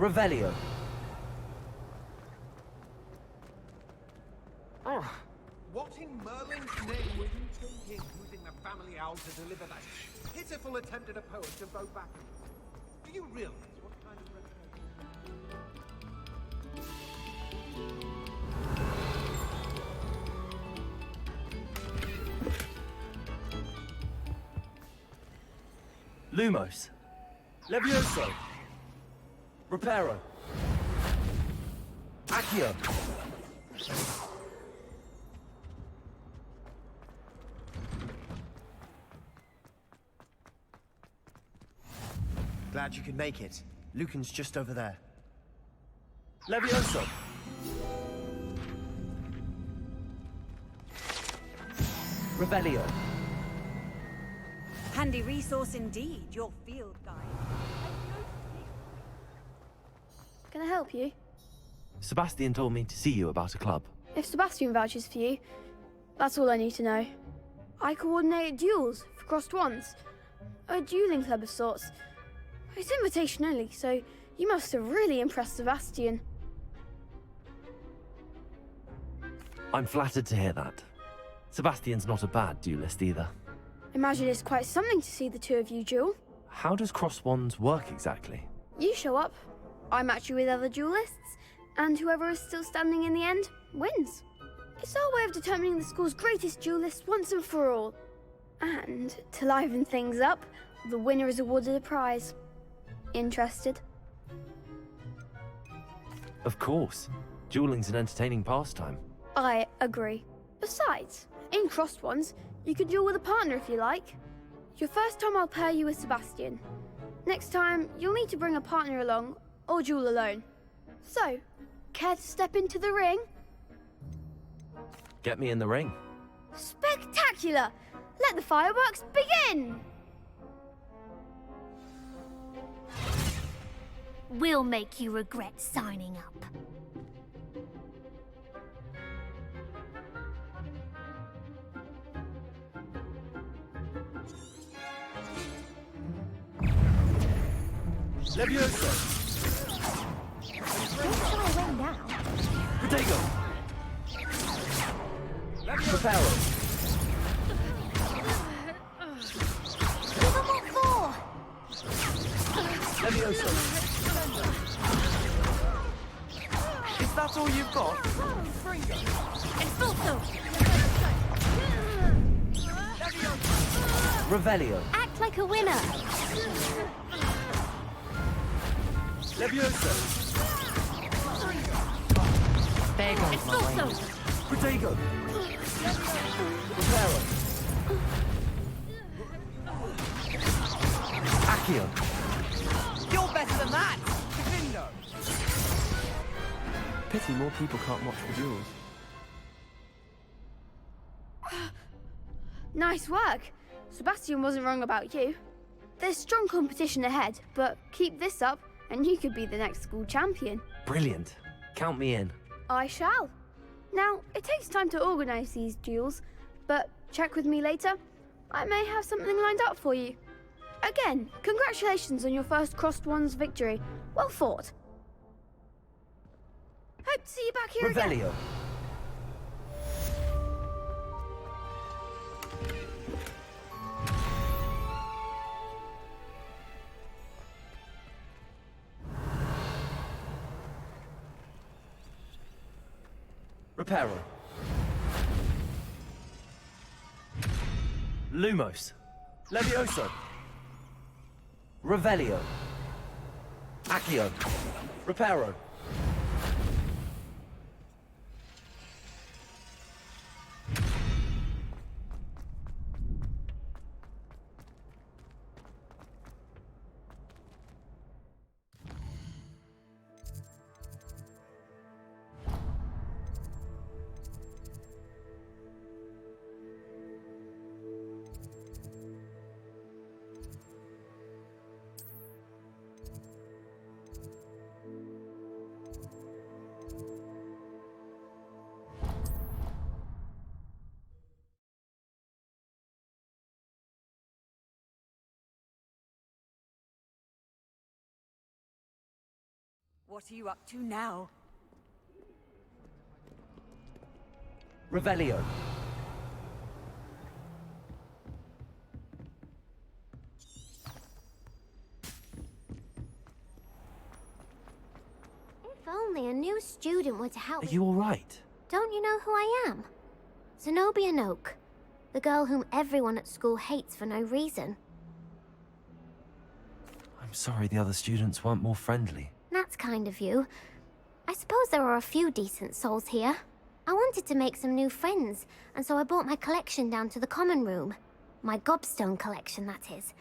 Revelio. What in Merlin's name were you thinking, using the family owl to deliver that pitiful attempt at a poem to vote back? Do you realize what kind of Lumos. Levioso. Reparo. Accio. Glad you could make it. Lucan's just over there. Levioso. Revelio. Handy resource indeed, your field guide. Can I help you? Sebastian told me to see you about a club. If Sebastian vouches for you, that's all I need to know. I coordinate duels for crossed wands. A dueling club of sorts. It's invitation only, so you must have really impressed Sebastian. I'm flattered to hear that. Sebastian's not a bad duelist either. Imagine it's quite something to see the two of you duel. How does cross wands work exactly? You show up, I match you with other duelists, and whoever is still standing in the end wins. It's our way of determining the school's greatest duelist once and for all. And to liven things up, the winner is awarded a prize. Interested? Of course. Dueling's an entertaining pastime. I agree. Besides, in crossed ones, you could duel with a partner if you like. Your first time I'll pair you with Sebastian. Next time, you'll need to bring a partner along, or duel alone. So, care to step into the ring? Get me in the ring. Spectacular! Let the fireworks begin! We'll make you regret signing up. Levioso. Don't shy away now. Protego. Reparo. Give them what for? Levioso. Is that all you've got? Expulso! Revelio. Act like a winner! Levioso. There goes my Expulso! wings. Protego. Reparo. Accio. You're better than that! Defendo! Pity more people can't watch the duels. Nice work. Sebastian wasn't wrong about you. There's strong competition ahead, but keep this up and you could be the next school champion. Brilliant. Count me in. I shall. Now, it takes time to organise these duels, but check with me later. I may have something lined up for you. Again, congratulations on your first crossed wands victory. Well fought. Hope to see you back here again. Revelio. Reparo. Lumos. Levioso. Revelio. Accio. Reparo. What are you up to now? Revelio. If only a new student were to help Are me. you all right? Don't you know who I am? Zenobia Noak, the girl whom everyone at school hates for no reason. I'm sorry the other students weren't more friendly. That's kind of you. I suppose there are a few decent souls here. I wanted to make some new friends, and so I brought my collection down to the common room. My gobstone collection, that is.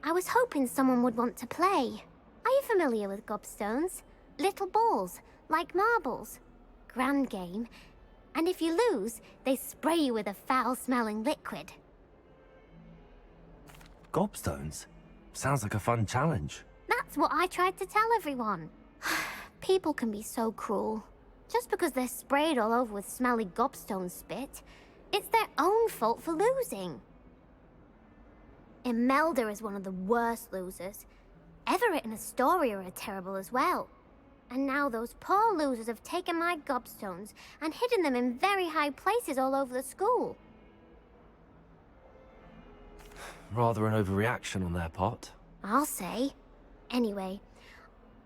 I was hoping someone would want to play. Are you familiar with gobstones? Little balls, like marbles. Grand game. And if you lose, they spray you with a foul-smelling liquid. Gobstones? Sounds like a fun challenge. That's what I tried to tell everyone. People can be so cruel. Just because they're sprayed all over with smelly gobstone spit, it's their own fault for losing. Imelda is one of the worst losers. Everett and Astoria are terrible as well. And now those poor losers have taken my gobstones and hidden them in very high places all over the school. Rather an overreaction on their part. I'll say. Anyway,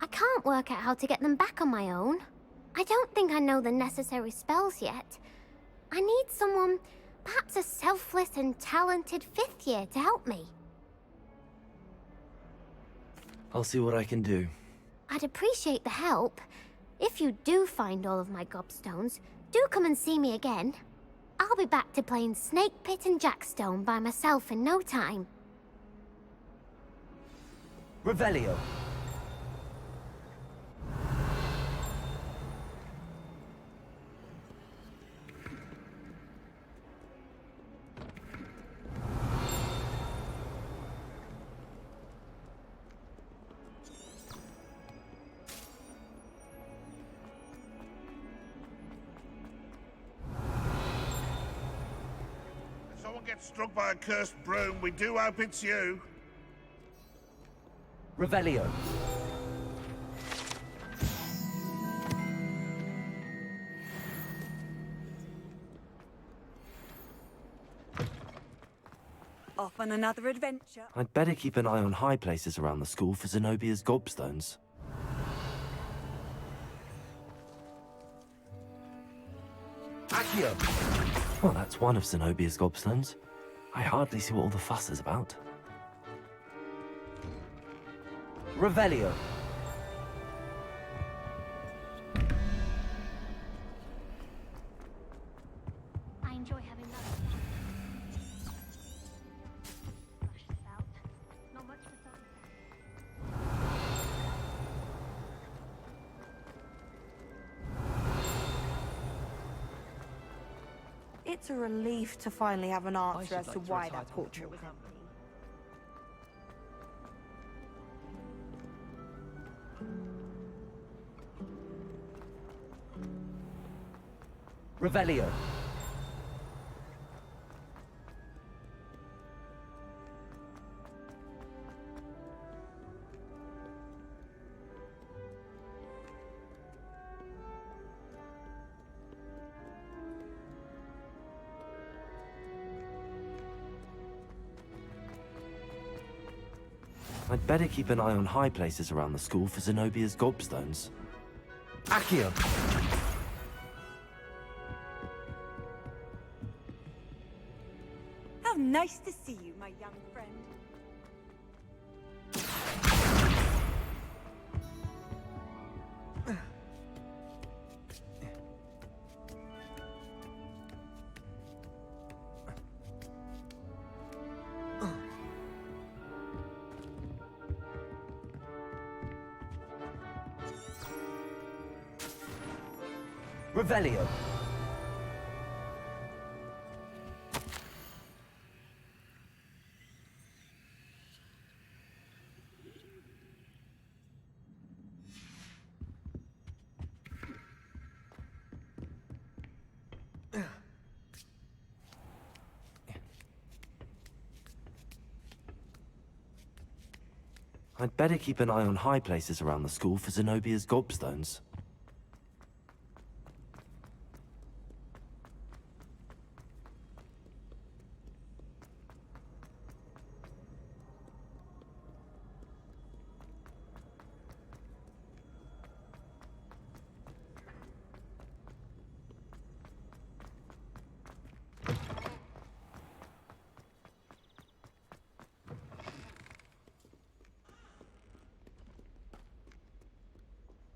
I can't work out how to get them back on my own. I don't think I know the necessary spells yet. I need someone, perhaps a selfless and talented fifth year to help me. I'll see what I can do. I'd appreciate the help. If you do find all of my gobstones, do come and see me again. I'll be back to playing Snake Pit and Jackstone by myself in no time. Revelio. If someone gets struck by a cursed broom, we do hope it's you. Revelio. Off on another adventure. I'd better keep an eye on high places around the school for Zenobia's gobstones. Accio! Well, that's one of Zenobia's gobstones. I hardly see what all the fuss is about. Revelio. I enjoy having that. Flush this out. Not much for some. It's a relief to finally have an answer as to why that portrait was empty. Revelio. I'd better keep an eye on high places around the school for Zenobia's gobstones. Accio! How nice to see you, my young friend. Revelio. I'd better keep an eye on high places around the school for Zenobia's gobstones.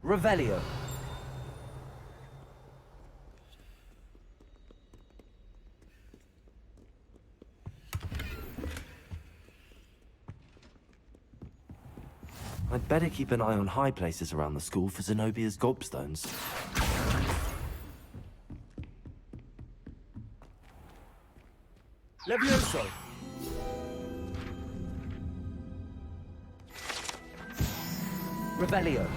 Revelio. I'd better keep an eye on high places around the school for Zenobia's gobstones. Levioso! Revelio.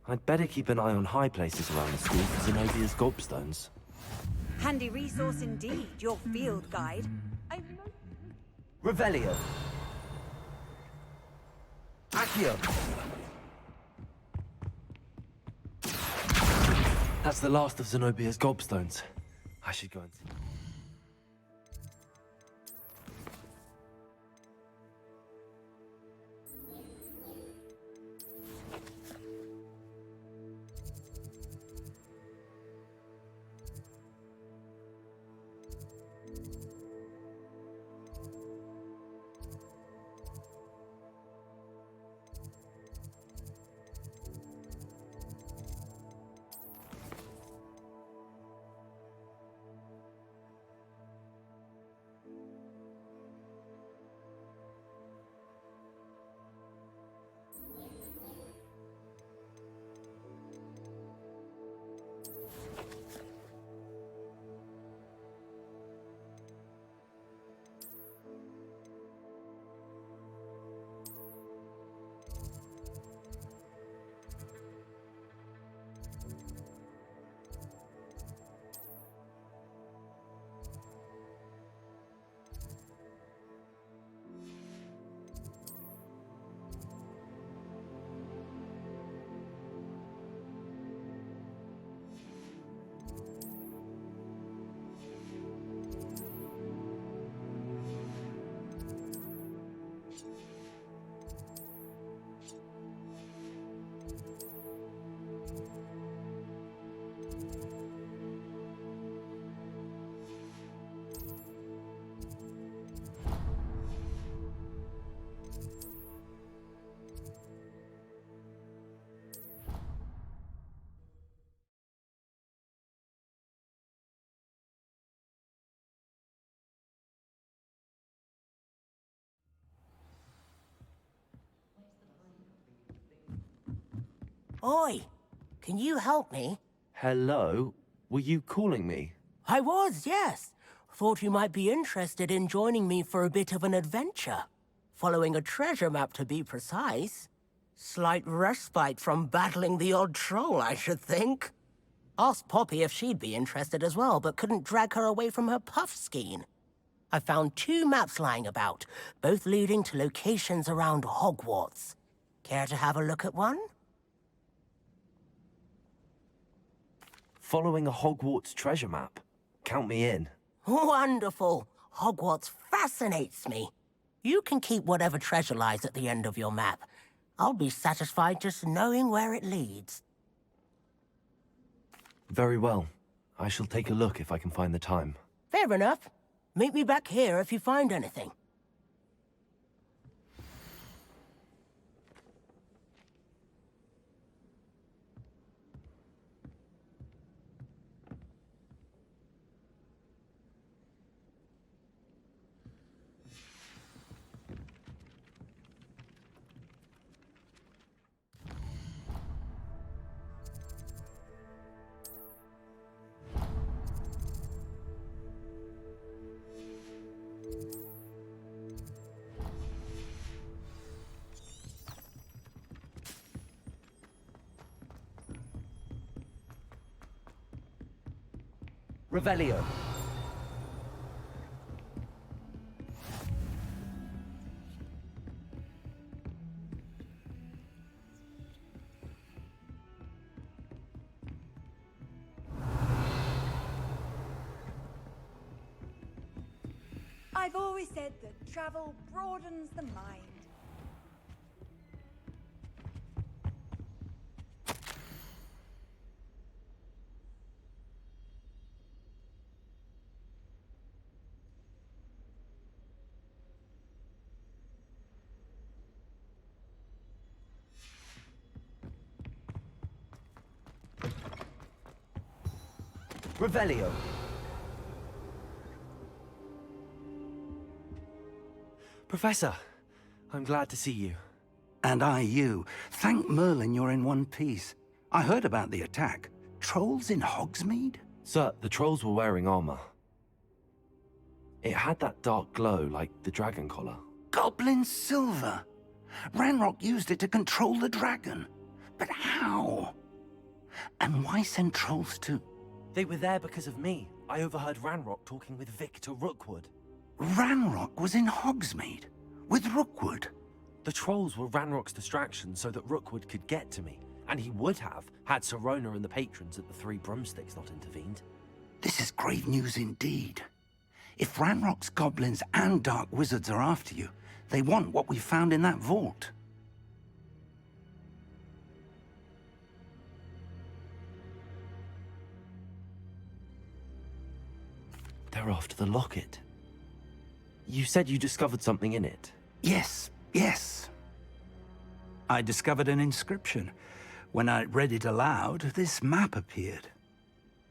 I'd better keep an eye on high places around the school for Zenobia's gobstones. Handy resource indeed, your field guide. Revelio. Accio. That's the last of Zenobia's gobstones. I should go and see. Oi, can you help me? Hello? Were you calling me? I was, yes. Thought you might be interested in joining me for a bit of an adventure. Following a treasure map, to be precise. Slight respite from battling the odd troll, I should think. Asked Poppy if she'd be interested as well, but couldn't drag her away from her puff skein. I found 2 maps lying about, both leading to locations around Hogwarts. Care to have a look at one? Following a Hogwarts treasure map. Count me in. Wonderful. Hogwarts fascinates me. You can keep whatever treasure lies at the end of your map. I'll be satisfied just knowing where it leads. Very well. I shall take a look if I can find the time. Fair enough. Meet me back here if you find anything. Revelio. I've always said that travel broadens the mind. Revelio. Professor, I'm glad to see you. And I you. Thank Merlin you're in one piece. I heard about the attack. Trolls in Hogsmeade? Sir, the trolls were wearing armor. It had that dark glow like the dragon collar. Goblin silver. Ranrock used it to control the dragon. But how? And why send trolls to... They were there because of me. I overheard Ranrock talking with Victor Rookwood. Ranrock was in Hogsmeade? With Rookwood? The trolls were Ranrock's distraction so that Rookwood could get to me. And he would have, had Sirona and the patrons at the Three Broomsticks not intervened. This is grave news indeed. If Ranrock's goblins and dark wizards are after you, they want what we found in that vault. They're after the locket. You said you discovered something in it. Yes, yes. I discovered an inscription. When I read it aloud, this map appeared.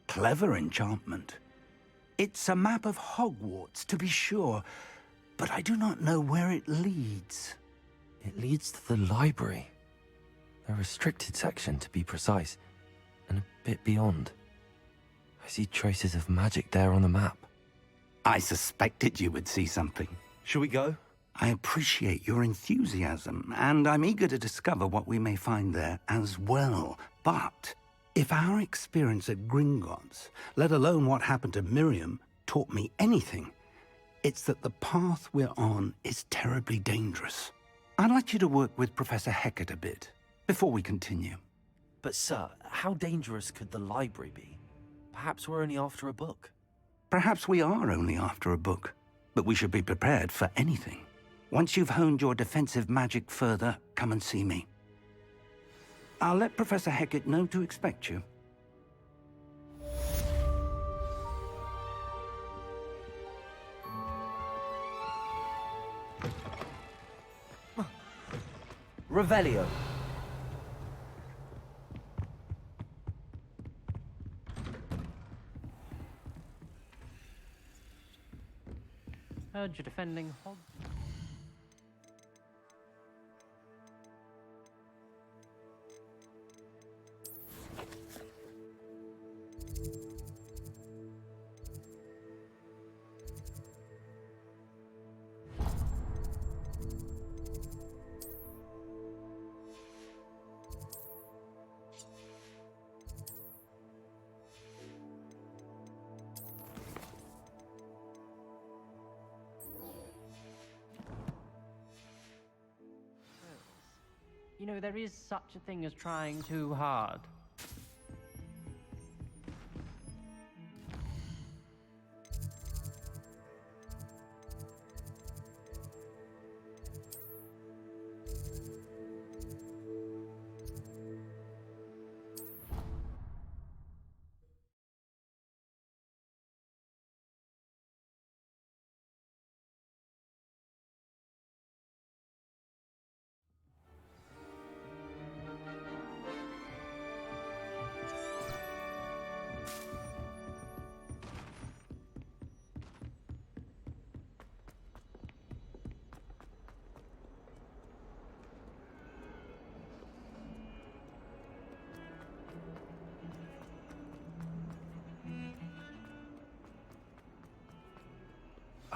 Clever enchantment. It's a map of Hogwarts, to be sure, but I do not know where it leads. It leads to the library. A restricted section, to be precise, and a bit beyond. I see traces of magic there on the map. I suspected you would see something. Shall we go? I appreciate your enthusiasm, and I'm eager to discover what we may find there as well. But if our experience at Gringotts, let alone what happened to Miriam, taught me anything, it's that the path we're on is terribly dangerous. I'd like you to work with Professor Hecat a bit, before we continue. But sir, how dangerous could the library be? Perhaps we're only after a book. Perhaps we are only after a book, but we should be prepared for anything. Once you've honed your defensive magic further, come and see me. I'll let Professor Hecat know to expect you. Revelio. Heard you're defending Hog. You know, there is such a thing as trying too hard.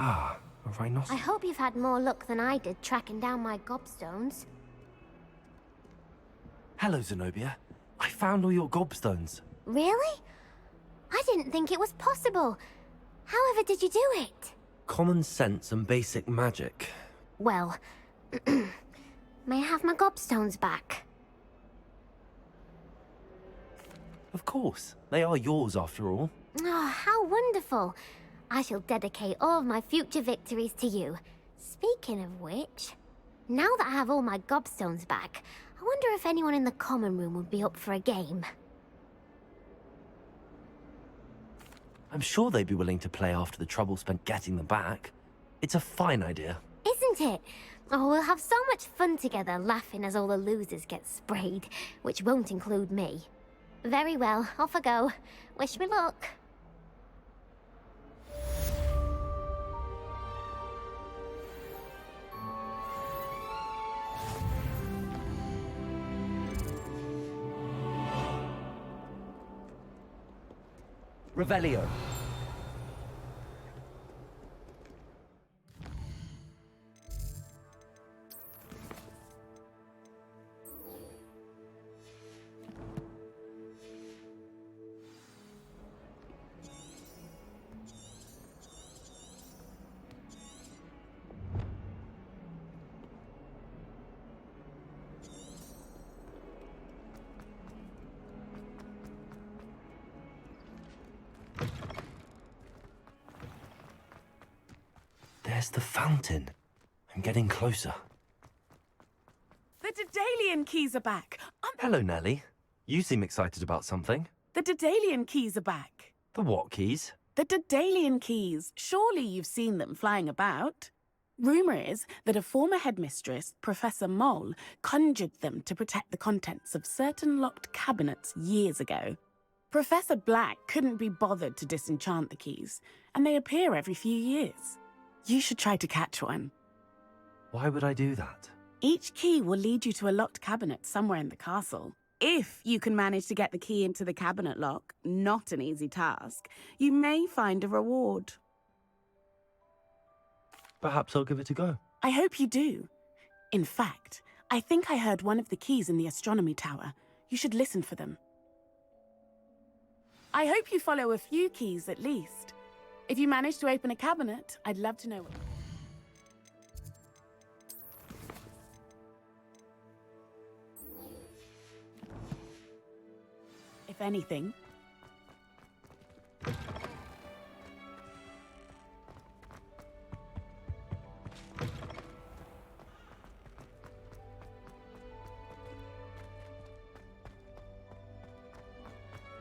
Ah, a rhinoceros. I hope you've had more luck than I did tracking down my gobstones. Hello, Zenobia. I found all your gobstones. Really? I didn't didn't think it was possible. However did you do it? Common sense and basic magic. Well, may I have my gobstones back? Of course. They are yours after all. Oh, how wonderful. I shall dedicate all of my future victories to you. Speaking of which, now that I have all my gobstones back, I wonder if anyone in the common room would be up for a game. I'm sure they'd be willing to play after the trouble spent getting them back. It's a fine idea. Isn't it? Oh, we'll have so much fun together, laughing as all the losers get sprayed, which won't include me. Very well, off I go. Wish me luck. Revelio. There's the fountain. I'm getting closer. The Daedalian keys are back. Hello, Nellie. You seem excited about something. The Daedalian keys are back. The what keys? The Daedalian keys. Surely you've seen them flying about. Rumour is that a former headmistress, Professor Moll, conjured them to protect the contents of certain locked cabinets years ago. Professor Black couldn't be bothered to disenchant the keys, and they appear every few years. You should try to catch one. Why would I do that? Each key will lead you to a locked cabinet somewhere in the castle. If you can manage to get the key into the cabinet lock, not an easy task, you may find a reward. Perhaps I'll give it a go. I hope you do. In fact, I think I heard one of the keys in the astronomy tower. You should listen for them. I hope you follow a few keys at least. If you manage to open a cabinet, I'd love to know what... If anything.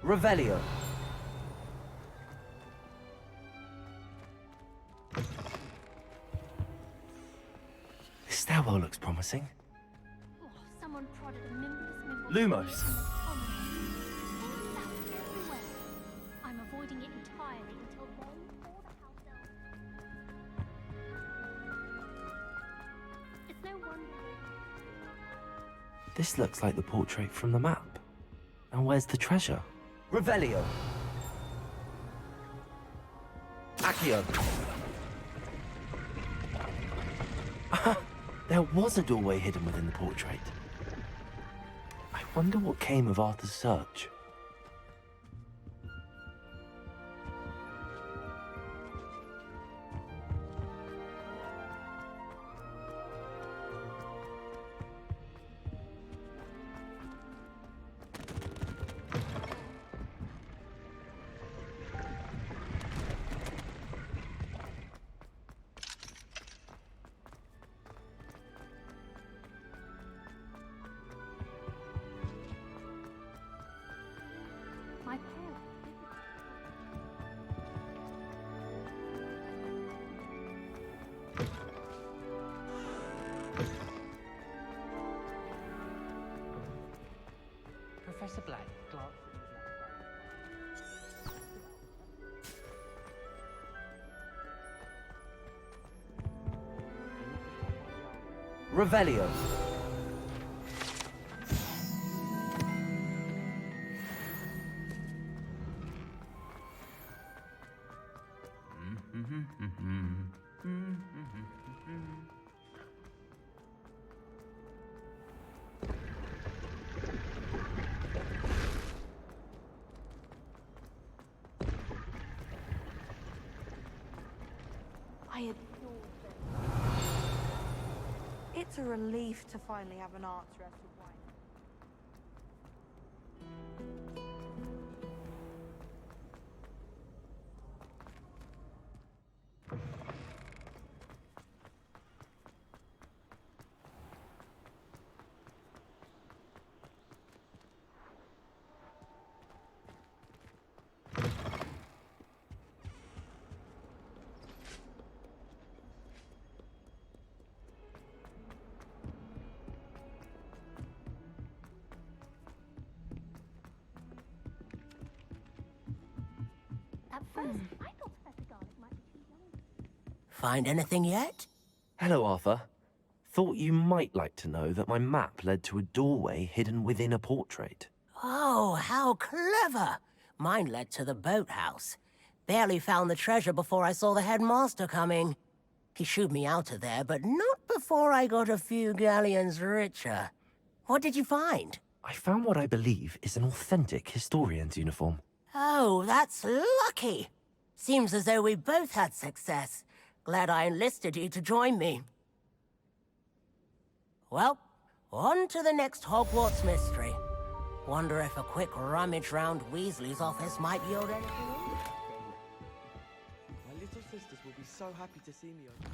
Revelio. This stairwell looks promising. Oh, someone prodded a Mimbless Lumos. I'm avoiding it entirely until they or the house elves. It's no wonder. This looks like the portrait from the map. And where's the treasure? Revelio. Accio. There was a doorway hidden within the portrait. I wonder what came of Arthur's search. My parents. Professor Black glanced Revelio. I adore them. It's a relief to finally have an arts rest with wine. At first, I thought Professor Garlic might be too young. Find anything yet? Hello, Arthur. Thought you might like to know that my map led to a doorway hidden within a portrait. Oh, how clever! Mine led to the boathouse. Barely found the treasure before I saw the headmaster coming. He shooed me out of there, but not before I got a few galleons richer. What did you find? I found what I believe is an authentic historian's uniform. Oh, that's lucky. Seems as though we both had success. Glad I enlisted you to join me. Well, on to the next Hogwarts mystery. Wonder if a quick rummage round Weasley's office might yield anything interesting. My little sisters will be so happy to see me over.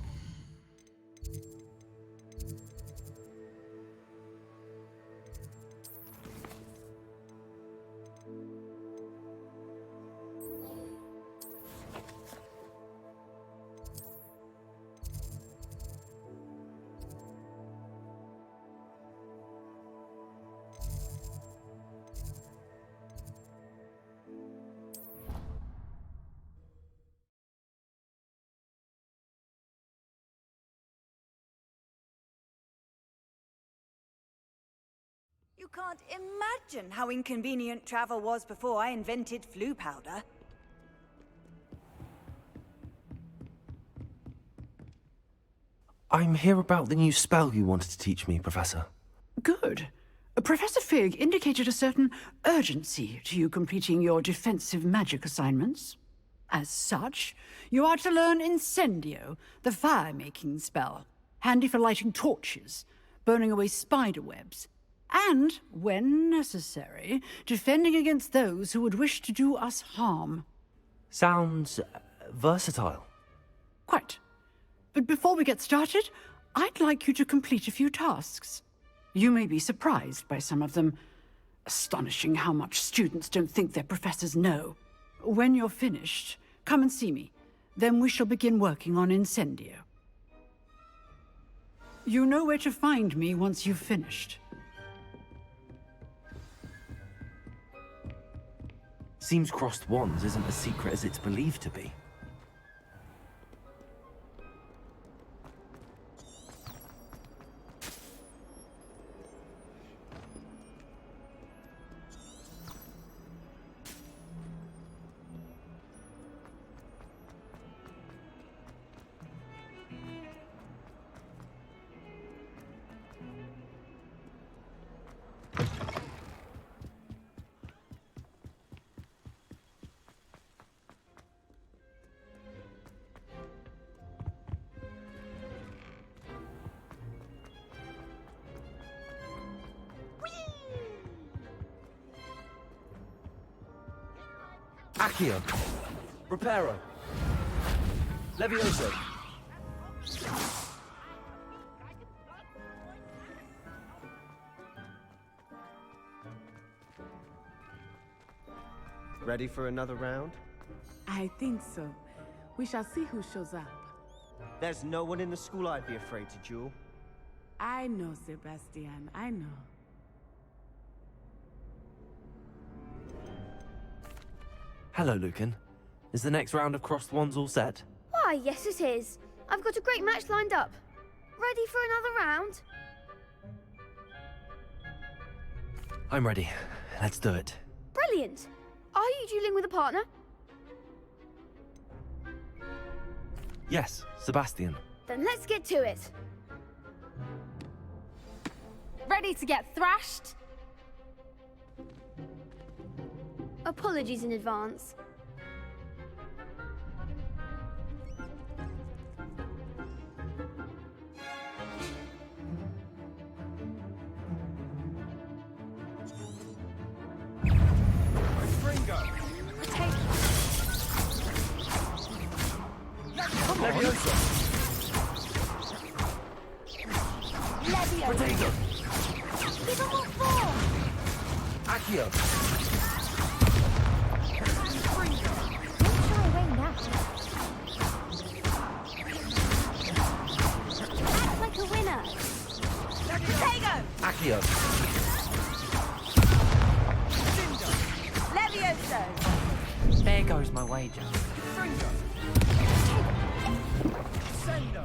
You can't imagine how inconvenient travel was before I invented flu powder. I'm here about the new spell you wanted to teach me, Professor. Good. Professor Fig indicated a certain urgency to you completing your defensive magic assignments. As such, you are to learn Incendio, the fire-making spell, handy for lighting torches, burning away spider webs, and, when necessary, defending against those who would wish to do us harm. Sounds versatile. Quite. But before we get started, I'd like you to complete a few tasks. You may be surprised by some of them. Astonishing how much students don't think their professors know. When you're finished, come and see me. Then we shall begin working on Incendio. You know where to find me once you've finished. Seems crossed wands isn't as secret as it's believed to be. Accio. Reparo. Levioso. Ready for another round? I think so. We shall see who shows up. There's no one in the school I'd be afraid to duel. I know, Sebastian. I know. Hello, Lucan. Is the next round of crossed wands all set? Why, yes it is. I've got a great match lined up. Ready for another round? I'm ready. Let's do it. Brilliant. Are you dueling with a partner? Yes, Sebastian. Then let's get to it. Ready to get thrashed? Apologies in advance. Leviosa! Potato! Give them what for? Accio! Don't shy away now. Act like a winner. Potato! Accio! Levioso! There goes my wager. Sendo!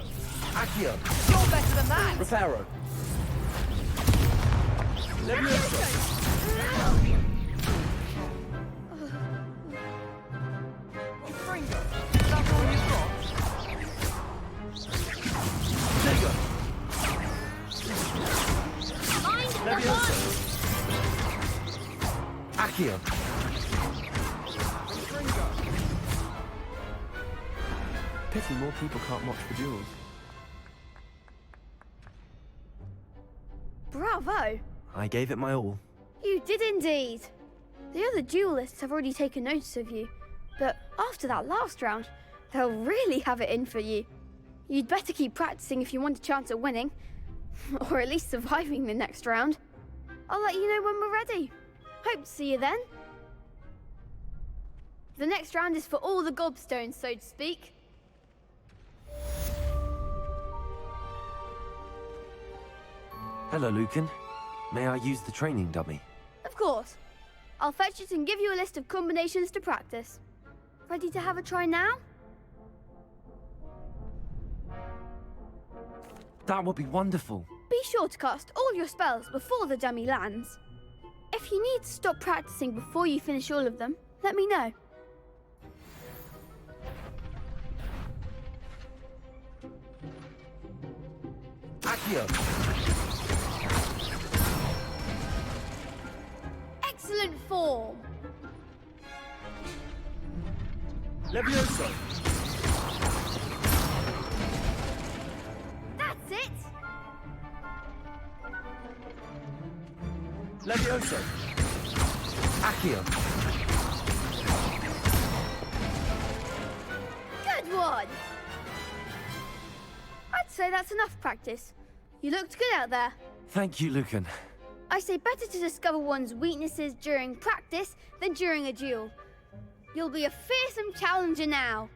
Accio! You're better than that! Reparo! Leviosa! Fringo! That's all you've got? Potato! Mind the Leviosa! one. Accio! Fringo! Pity more people can't watch the duels. Bravo! I gave it my all. You did indeed. The other duelists have already taken notice of you, but after that last round, they'll really have it in for you. You'd better keep practicing if you want a chance at winning, or at least surviving the next round. I'll let you know when we're ready. Hope to see you then. The next round is for all the gobstones, so to speak. Hello, Lucan. May I use the training dummy? Of course. I'll fetch it and give you a list of combinations to practice. Ready to have a try now? That would be wonderful. Be sure to cast all your spells before the dummy lands. If you need to stop practicing before you finish all of them, let me know. Accio! Excellent form! Leviosa! That's it! Leviosa! Accio! Good one! I'd say that's enough practice. You looked good out there. Thank you, Lucan. I say better to discover one's weaknesses during practice than during a duel. You'll be a fearsome challenger now.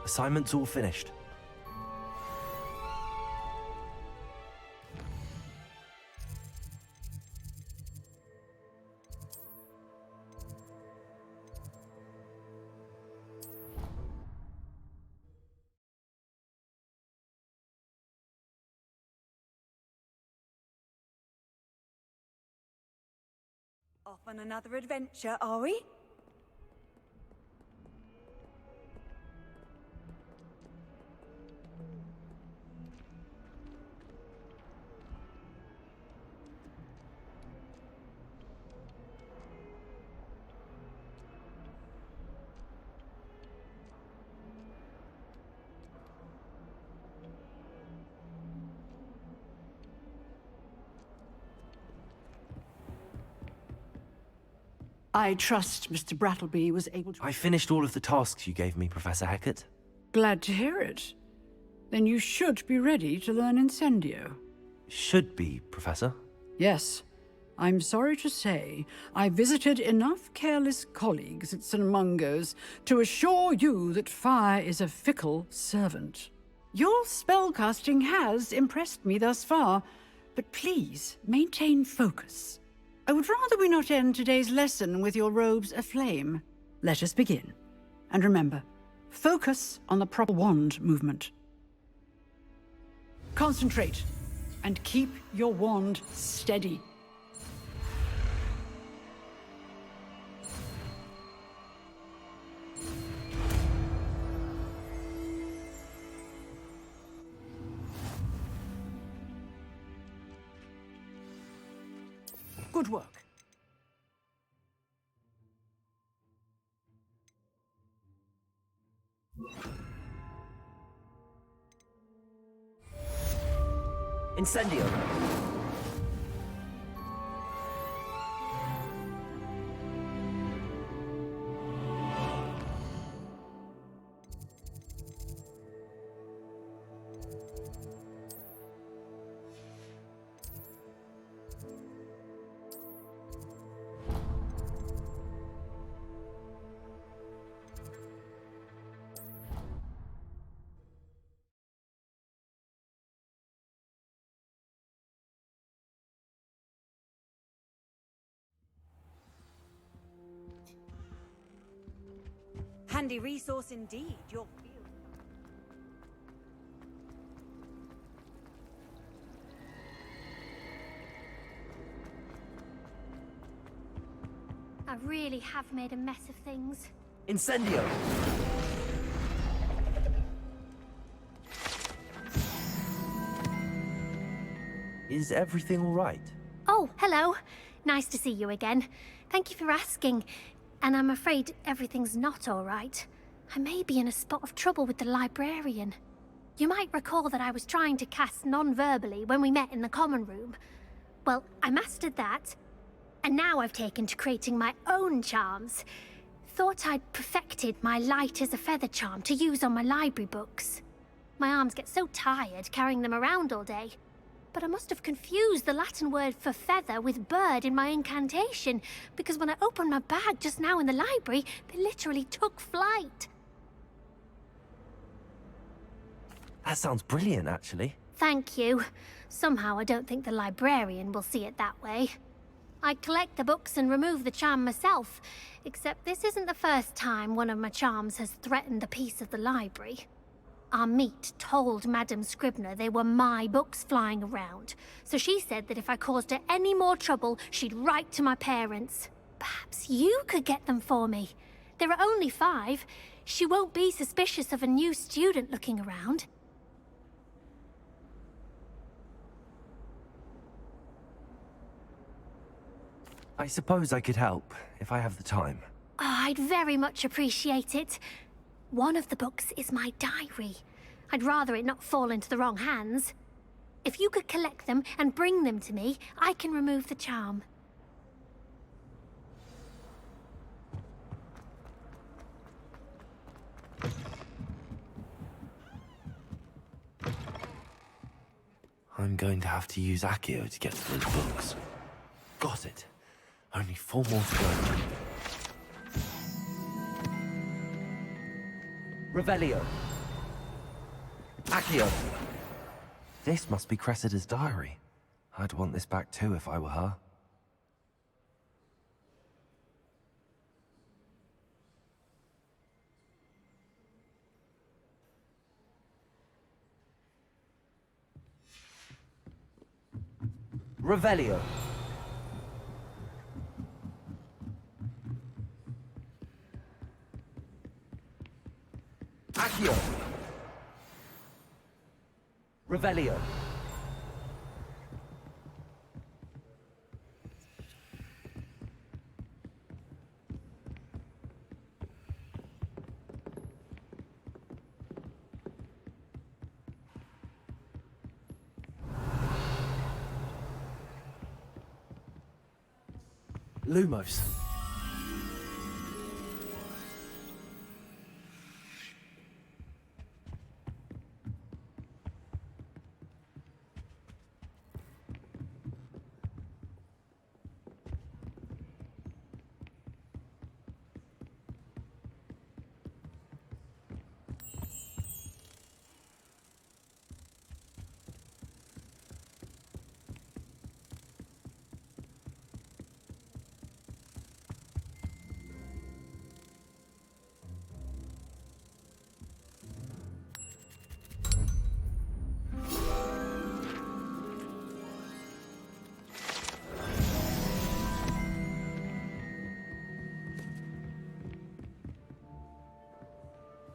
Assignment's all finished. Off on another adventure, are we? I trust Mr. Brattleby was able to... I finished all of the tasks you gave me, Professor Hackett. Glad to hear it. Then you should be ready to learn Incendio. Should be, Professor. Yes. I'm sorry to say, I visited enough careless colleagues at St. Mungo's to assure you that fire is a fickle servant. Your spellcasting has impressed me thus far, but please maintain focus. I would rather we not end today's lesson with your robes aflame. Let us begin. And remember, focus on the proper wand movement. Concentrate, and keep your wand steady. Good work. Incendio! Handy resource indeed, your field. I really have made a mess of things. Incendio! Is everything all right? Oh, hello. Nice to see you again. Thank you for asking. And I'm afraid everything's not all right. I may be in a spot of trouble with the librarian. You might recall that I was trying to cast non-verbally when we met in the common room. Well, I mastered that, and now I've taken to creating my own charms. Thought I'd perfected my light as a feather charm to use on my library books. My arms get so tired carrying them around all day. But I must have confused the Latin word for feather with bird in my incantation, because when I opened my bag just now in the library, they literally took flight. That sounds brilliant, actually. Thank you. Somehow I don't think the librarian will see it that way. I collect the books and remove the charm myself, except this isn't the first time one of my charms has threatened the peace of the library. Our meet told Madame Scribner they were my books flying around, so she said that if I caused her any more trouble, she'd write to my parents. Perhaps you could get them for me. There are only 5. She won't be suspicious of a new student looking around. I suppose I could help, if I have the time. Oh, I'd very much appreciate it. One of the books is my diary. I'd rather it not fall into the wrong hands. If you could collect them and bring them to me, I can remove the charm. I'm going to have to use Accio to get to those books. Got it. Only 4 more to go. Revelio. Accio. This must be Cressida's diary. I'd want this back too if I were her. Revelio. Accio. Revelio. Lumos.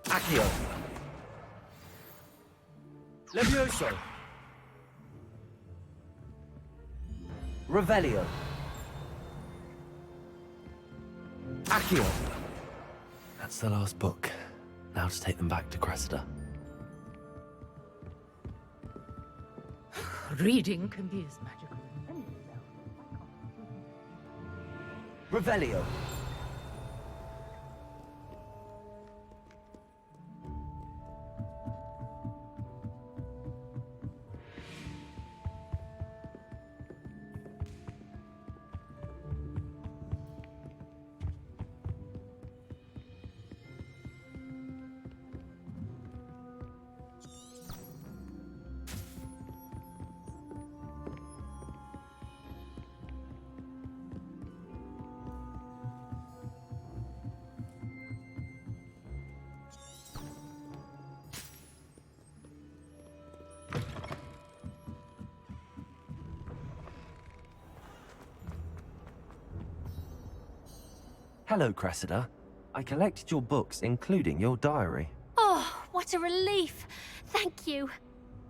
Accio. Levioso. Revelio. Accio. That's the last book. Now to take them back to Cressida. Reading can be as magical as anything. Revelio. Hello, Cressida. I collected your books, including your diary. Oh, what a relief. Thank you.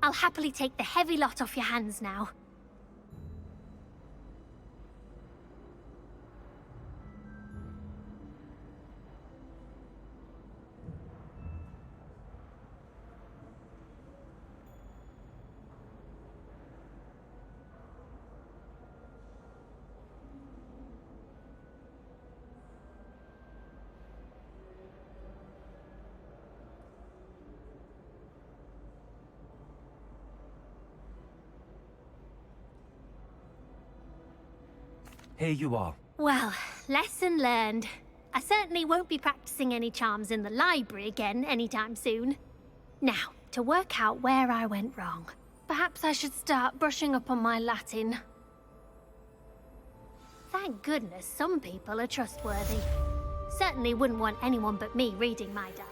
I'll happily take the heavy lot off your hands now. Here you are. Well, lesson learned. I certainly won't be practicing any charms in the library again anytime soon. Now, to work out where I went wrong. Perhaps I should start brushing up on my Latin. Thank goodness some people are trustworthy. Certainly wouldn't want anyone but me reading my diary.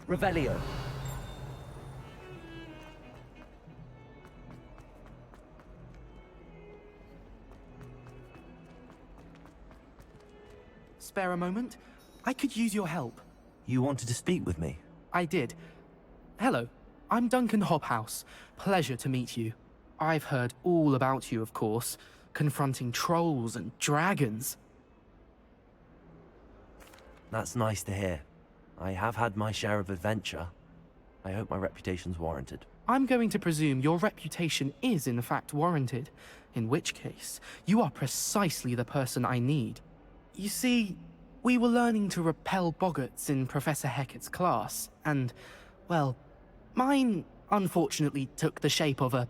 Revelio. Spare a moment? I could use your help. You wanted to speak with me? I did. Hello, I'm Duncan Hobhouse. Pleasure to meet you. I've heard all about you, of course, confronting trolls and dragons. That's nice to hear. I have had my share of adventure. I hope my reputation's warranted. I'm going to presume your reputation is in fact warranted, in which case, you are precisely the person I need. You see, we were learning to repel boggarts in Professor Hecat's class, and, well, mine unfortunately took the shape of a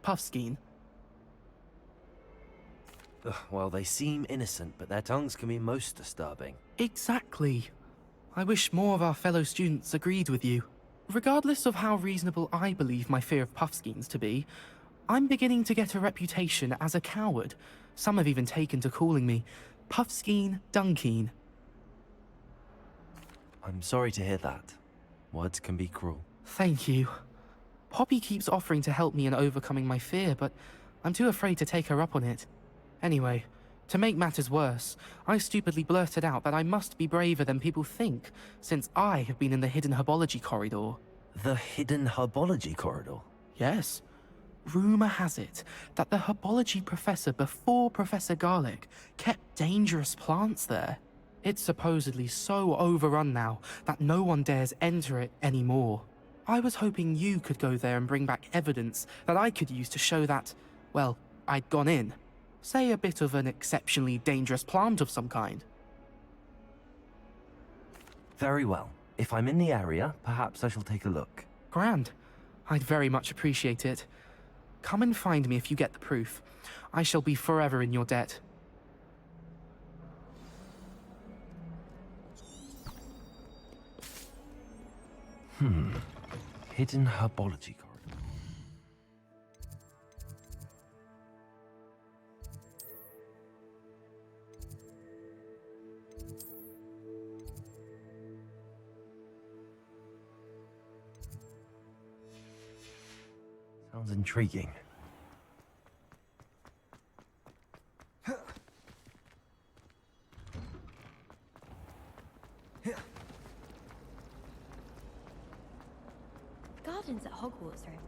puffskein. Well, they seem innocent, but their tongues can be most disturbing. Exactly. I wish more of our fellow students agreed with you. Regardless of how reasonable I believe my fear of puffskeins to be, I'm beginning to get a reputation as a coward. Some have even taken to calling me Puffskein Dunkeen. I'm sorry to hear that. Words can be cruel. Thank you. Poppy keeps offering to help me in overcoming my fear, but I'm too afraid to take her up on it. Anyway, to make matters worse, I stupidly blurted out that I must be braver than people think, since I have been in the hidden herbology corridor. The hidden herbology corridor? Yes. Rumor has it that the herbology professor before Professor Garlic kept dangerous plants there. It's supposedly so overrun now that no one dares enter it anymore. I was hoping you could go there and bring back evidence that I could use to show that, well, I'd gone in. Say a bit of an exceptionally dangerous plant of some kind. Very well. If I'm in the area, perhaps I shall take a look. Grand. I'd very much appreciate it. Come and find me if you get the proof. I shall be forever in your debt. Hidden herbology corridor. Sounds intriguing. Gardens at Hogwarts are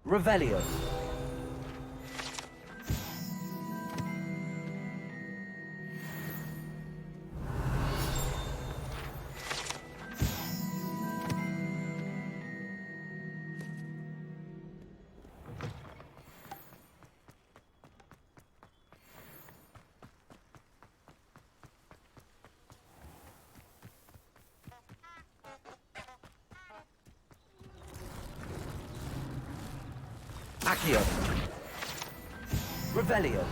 Revelio. Accio. Revelio.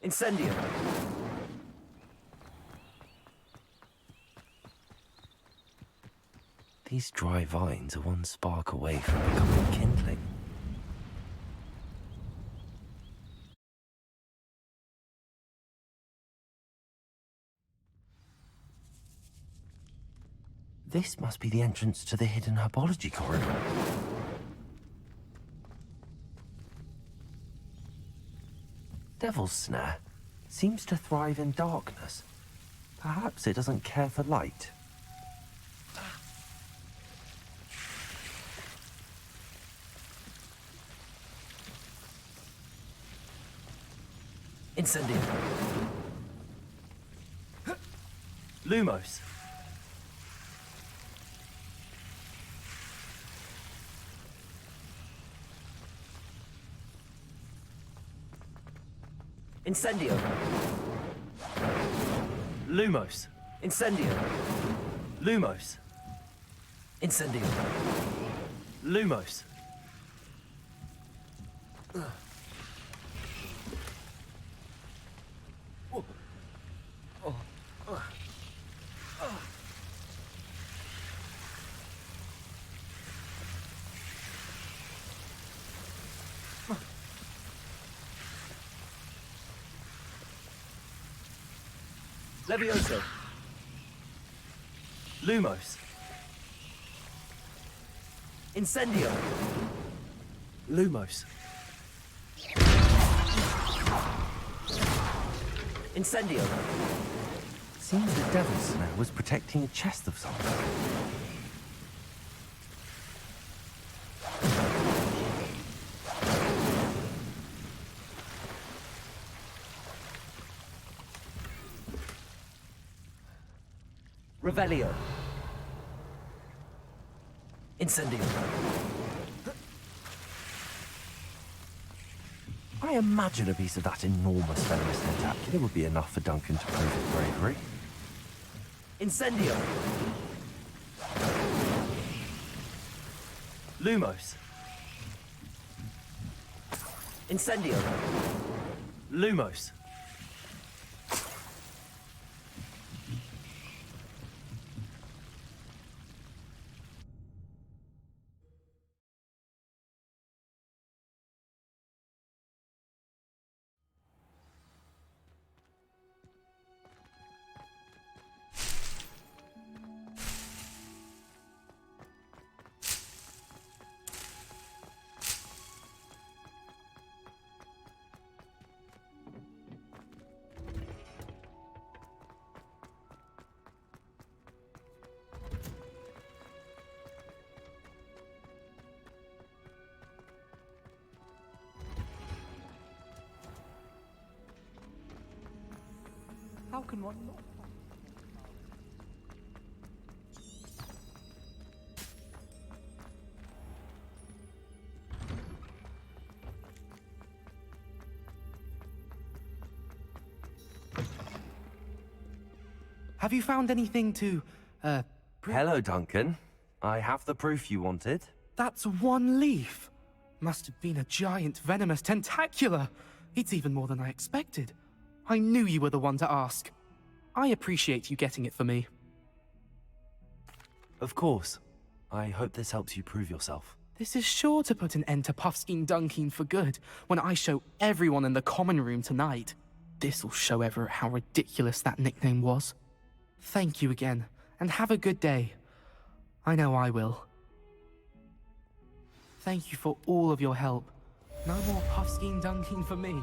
Incendio. These dry vines are one spark away from becoming kindling. This must be the entrance to the hidden herbology corridor. Devil's Snare seems to thrive in darkness. Perhaps it doesn't care for light. Incendio. Lumos. Incendio. Lumos. Incendio. Lumos. Incendio. Lumos. Levioso. Lumos. Incendio. Lumos. Incendio. Seems the Devil's Snare was protecting a chest of something. Revelio. Incendio. I imagine a piece of that enormous venomous tentacular would be enough for Duncan to prove his bravery. Incendio. Lumos. Incendio. Lumos. How can one not? Have you found anything to, Hello, Duncan. I have the proof you wanted. That's one leaf. Must have been a giant venomous tentacula. It's even more than I expected. I knew you were the one to ask. I appreciate you getting it for me. Of course. I hope this helps you prove yourself. This is sure to put an end to Puffskein Dunkeen for good when I show everyone in the common room tonight. This'll show Everett how ridiculous that nickname was. Thank you again, and have a good day. I know I will. Thank you for all of your help. No more Puffskein Dunkeen for me.